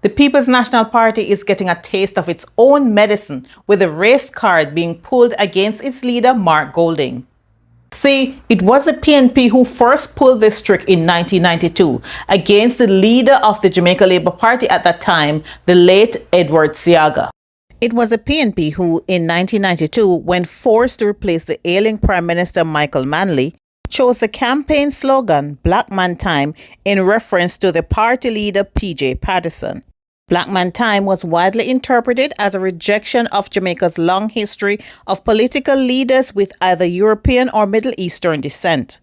The People's National Party is getting a taste of its own medicine, with the race card being pulled against its leader, Mark Golding. See, it was the PNP who first pulled this trick in 1992 against the leader of the Jamaica Labour Party at that time, the late Edward Seaga. It was the PNP who, in 1992, when forced to replace the ailing Prime Minister Michael Manley, chose the campaign slogan Black Man Time in reference to the party leader P.J. Patterson. Black Man Time was widely interpreted as a rejection of Jamaica's long history of political leaders with either European or Middle Eastern descent.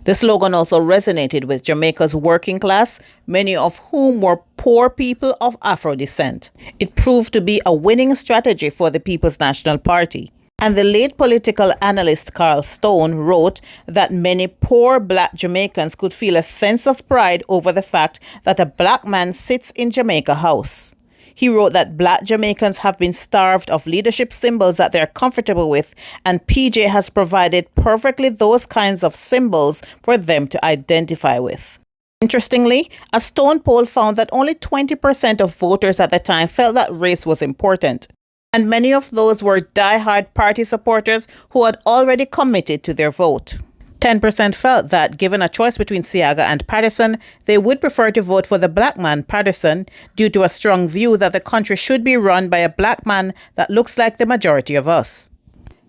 The slogan also resonated with Jamaica's working class, many of whom were poor people of Afro descent. It proved to be a winning strategy for the People's National Party. And the late political analyst Carl Stone wrote that many poor black Jamaicans could feel a sense of pride over the fact that a black man sits in Jamaica House. He wrote that black Jamaicans have been starved of leadership symbols that they're comfortable with, and PJ has provided perfectly those kinds of symbols for them to identify with. Interestingly, a Stone poll found that only 20% of voters at the time felt that race was important. And many of those were die-hard party supporters who had already committed to their vote. 10% felt that, given a choice between Seaga and Patterson, they would prefer to vote for the black man, Patterson, due to a strong view that the country should be run by a black man that looks like the majority of us.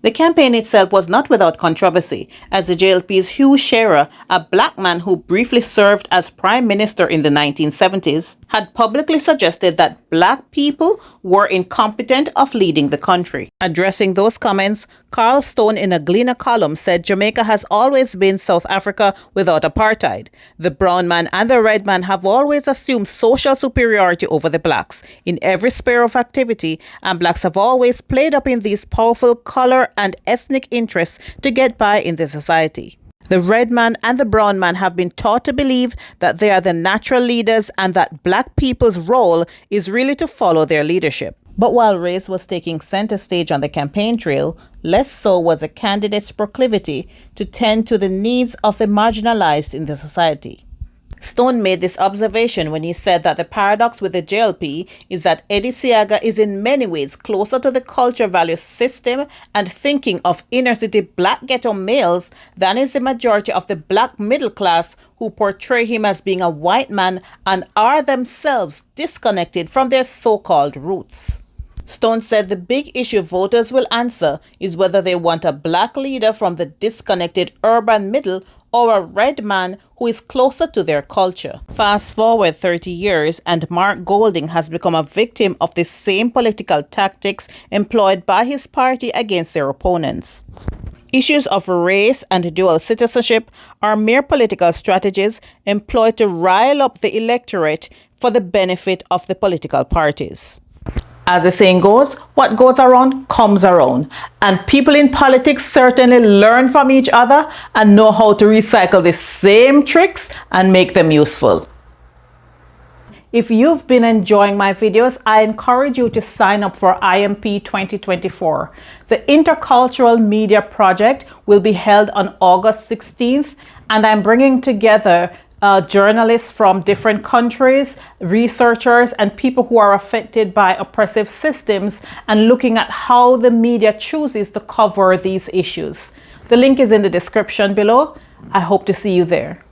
The campaign itself was not without controversy, as the JLP's Hugh Shearer, a black man who briefly served as Prime Minister in the 1970s, had publicly suggested that black people were incompetent of leading the country. Addressing those comments, Carl Stone in a Gleaner column said Jamaica has always been South Africa without apartheid. The brown man and the red man have always assumed social superiority over the blacks in every sphere of activity, and blacks have always played up in these powerful color and ethnic interests to get by in the society. The red man and the brown man have been taught to believe that they are the natural leaders and that black people's role is really to follow their leadership. But while race was taking center stage on the campaign trail, less so was a candidate's proclivity to tend to the needs of the marginalized in the society. Stone made this observation when he said that the paradox with the JLP is that Eddie Seaga is in many ways closer to the culture value system and thinking of inner-city black ghetto males than is the majority of the black middle class who portray him as being a white man and are themselves disconnected from their so-called roots. Stone said the big issue voters will answer is whether they want a black leader from the disconnected urban middle or a red man who is closer to their culture. Fast forward 30 years and Mark Golding has become a victim of the same political tactics employed by his party against their opponents. Issues of race and dual citizenship are mere political strategies employed to rile up the electorate for the benefit of the political parties. As the saying goes, what goes around comes around. And people in politics certainly learn from each other and know how to recycle the same tricks and make them useful. If you've been enjoying my videos, I encourage you to sign up for IMP 2024. The Intercultural Media Project will be held on August 16th, and I'm bringing together journalists from different countries, researchers, and people who are affected by oppressive systems and looking at how the media chooses to cover these issues. The link is in the description below. I hope to see you there.